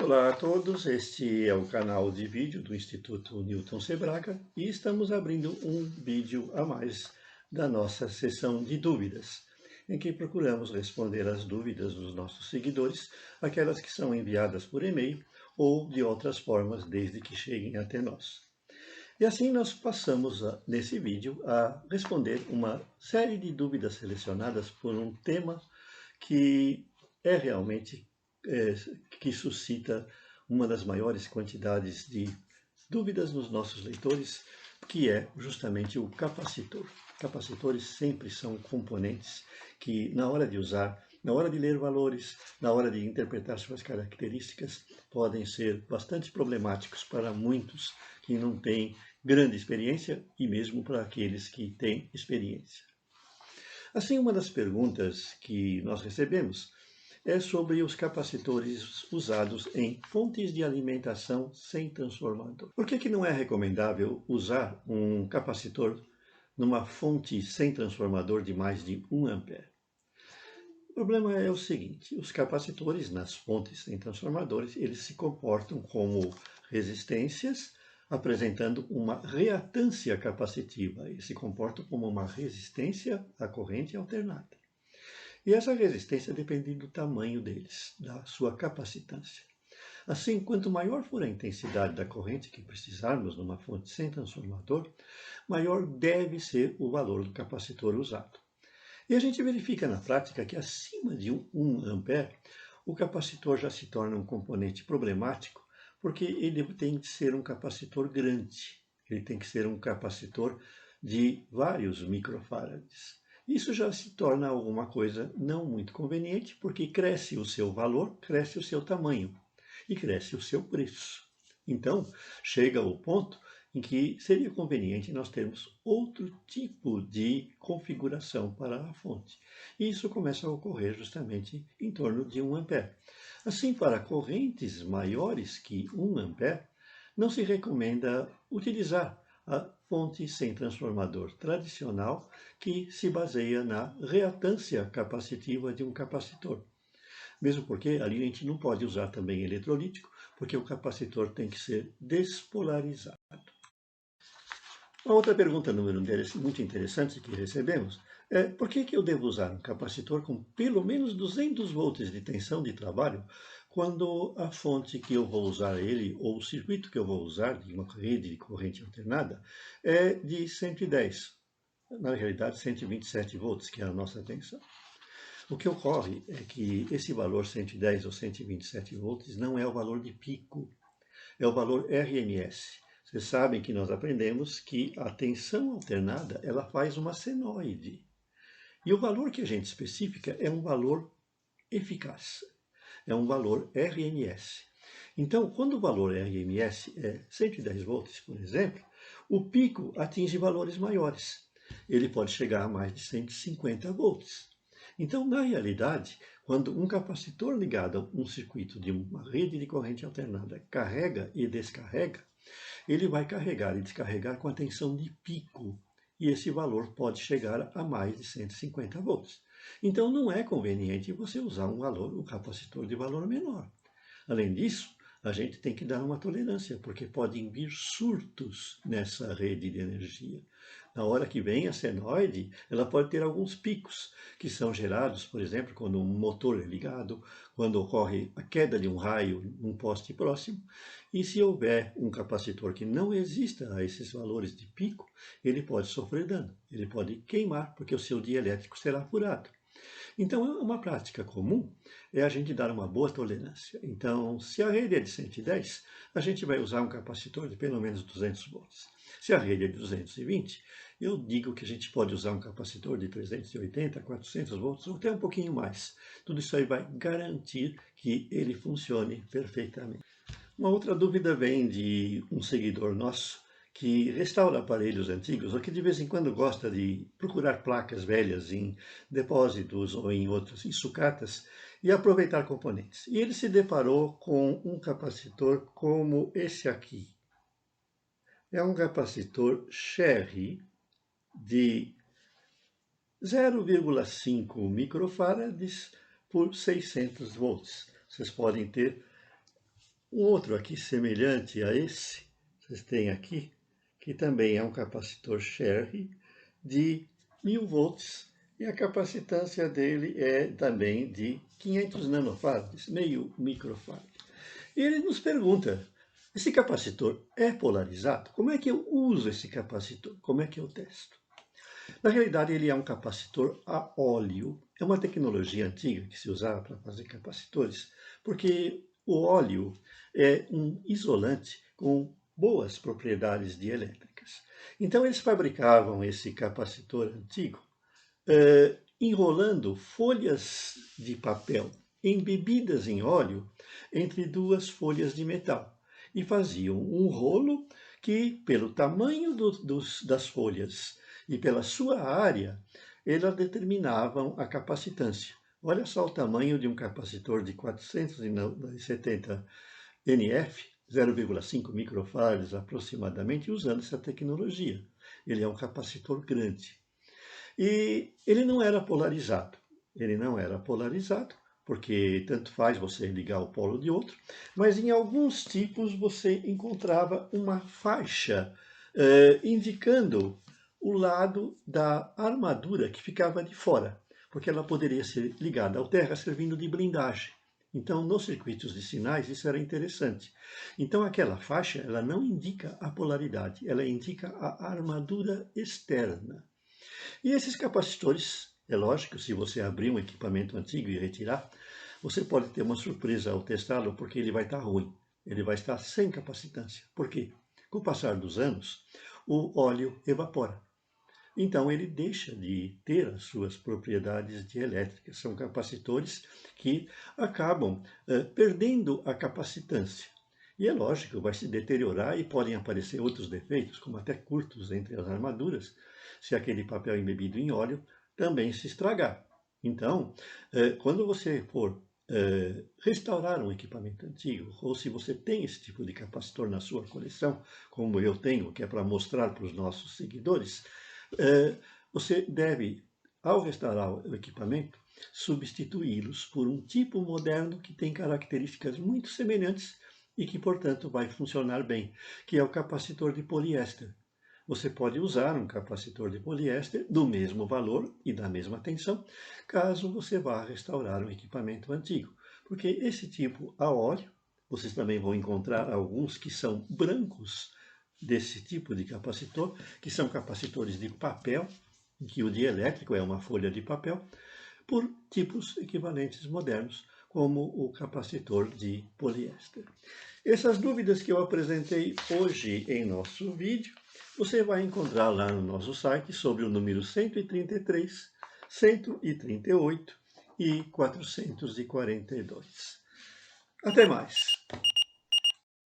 Olá a todos, este é o canal de vídeo do Instituto Newton Sebraga e estamos abrindo um vídeo a mais da nossa sessão de dúvidas, em que procuramos responder as dúvidas dos nossos seguidores, aquelas que são enviadas por e-mail ou de outras formas, desde que cheguem até nós. E assim nós passamos, nesse vídeo, a responder uma série de dúvidas selecionadas por um tema que é realmente que suscita uma das maiores quantidades de dúvidas nos nossos leitores, que é justamente o capacitor. Capacitores sempre são componentes que, na hora de usar, na hora de ler valores, na hora de interpretar suas características, podem ser bastante problemáticos para muitos que não têm grande experiência e mesmo para aqueles que têm experiência. Assim, uma das perguntas que nós recebemos é sobre os capacitores usados em fontes de alimentação sem transformador. Por que não é recomendável usar um capacitor numa fonte sem transformador de mais de 1 ampere? O problema é o seguinte: os capacitores nas fontes sem transformadores, eles se comportam como resistências, apresentando uma reatância capacitiva. Eles se comportam como uma resistência à corrente alternada. E essa resistência depende do tamanho deles, da sua capacitância. Assim, quanto maior for a intensidade da corrente que precisarmos numa fonte sem transformador, maior deve ser o valor do capacitor usado. E a gente verifica na prática que acima de 1 ampere, o capacitor já se torna um componente problemático, porque ele tem que ser um capacitor grande, ele tem que ser um capacitor de vários microfarads. Isso já se torna alguma coisa não muito conveniente, porque cresce o seu valor, cresce o seu tamanho e cresce o seu preço. Então, chega o ponto em que seria conveniente nós termos outro tipo de configuração para a fonte. E isso começa a ocorrer justamente em torno de 1 ampere. Assim, para correntes maiores que 1 ampere, não se recomenda utilizar a fonte sem transformador tradicional, que se baseia na reatância capacitiva de um capacitor. Mesmo porque ali a gente não pode usar também eletrolítico, porque o capacitor tem que ser despolarizado. Uma outra pergunta muito interessante que recebemos é: por que eu devo usar um capacitor com pelo menos 200 volts de tensão de trabalho quando a fonte que eu vou usar ele, ou o circuito que eu vou usar de uma rede de corrente alternada, é de 110, na realidade 127 volts, que é a nossa tensão. O que ocorre é que esse valor 110 ou 127 volts não é o valor de pico, é o valor RMS. Vocês sabem que nós aprendemos que a tensão alternada ela faz uma senoide. E o valor que a gente especifica é um valor eficaz, é um valor RMS. Então, quando o valor RMS é 110 volts, por exemplo, o pico atinge valores maiores. Ele pode chegar a mais de 150 volts. Então, na realidade, quando um capacitor ligado a um circuito de uma rede de corrente alternada carrega e descarrega, ele vai carregar e descarregar com a tensão de pico, e esse valor pode chegar a mais de 150 volts. Então não é conveniente você usar um capacitor de valor menor. Além disso, a gente tem que dar uma tolerância, porque podem vir surtos nessa rede de energia. Na hora que vem a senoide, ela pode ter alguns picos, que são gerados, por exemplo, quando um motor é ligado, quando ocorre a queda de um raio num poste próximo, e se houver um capacitor que não resista a esses valores de pico, ele pode sofrer dano, ele pode queimar, porque o seu dielétrico será furado. Então, uma prática comum é a gente dar uma boa tolerância. Então, se a rede é de 110, a gente vai usar um capacitor de pelo menos 200 volts. Se a rede é de 220, eu digo que a gente pode usar um capacitor de 380, 400 volts ou até um pouquinho mais. Tudo isso aí vai garantir que ele funcione perfeitamente. Uma outra dúvida vem de um seguidor nosso que restaura aparelhos antigos ou que de vez em quando gosta de procurar placas velhas em depósitos ou em sucatas e aproveitar componentes. E ele se deparou com um capacitor como esse aqui. É um capacitor Cherry de 0,5 microfarads por 600 volts. Vocês podem ter Um outro aqui semelhante a esse, vocês têm aqui, que também é um capacitor Sherry de 1000 volts, e a capacitância dele é também de 500 nanofarads, meio microfarad. E ele nos pergunta, esse capacitor é polarizado? Como é que eu uso esse capacitor? Como é que eu testo? Na realidade, ele é um capacitor a óleo. É uma tecnologia antiga que se usava para fazer capacitores, porque o óleo é um isolante com boas propriedades dielétricas. Então, eles fabricavam esse capacitor antigo enrolando folhas de papel embebidas em óleo entre duas folhas de metal e faziam um rolo que, pelo tamanho das folhas e pela sua área, elas determinavam a capacitância. Olha só o tamanho de um capacitor de 470 NF, 0,5 microfarads aproximadamente, usando essa tecnologia. Ele é um capacitor grande. E ele não era polarizado. Ele não era polarizado, porque tanto faz você ligar o polo de outro, mas em alguns tipos você encontrava uma faixa indicando o lado da armadura que ficava de fora, porque ela poderia ser ligada ao terra servindo de blindagem. Então, nos circuitos de sinais, isso era interessante. Então, aquela faixa, ela não indica a polaridade, ela indica a armadura externa. E esses capacitores, é lógico, se você abrir um equipamento antigo e retirar, você pode ter uma surpresa ao testá-lo, porque ele vai estar ruim. Ele vai estar sem capacitância. Por quê? Com o passar dos anos, o óleo evapora. Então, ele deixa de ter as suas propriedades dielétricas. São capacitores que acabam perdendo a capacitância. E é lógico, vai se deteriorar e podem aparecer outros defeitos, como até curtos entre as armaduras, se aquele papel embebido em óleo também se estragar. Então, quando você for restaurar um equipamento antigo, ou se você tem esse tipo de capacitor na sua coleção, como eu tenho, que é para mostrar para os nossos seguidores, você deve, ao restaurar o equipamento, substituí-los por um tipo moderno que tem características muito semelhantes e que, portanto, vai funcionar bem, que é o capacitor de poliéster. Você pode usar um capacitor de poliéster do mesmo valor e da mesma tensão, caso você vá restaurar um equipamento antigo, porque esse tipo a óleo, vocês também vão encontrar alguns que são brancos desse tipo de capacitor, que são capacitores de papel, em que o dielétrico é uma folha de papel, por tipos equivalentes modernos, como o capacitor de poliéster. Essas dúvidas que eu apresentei hoje em nosso vídeo, você vai encontrar lá no nosso site sobre o número 133, 138 e 442. Até mais!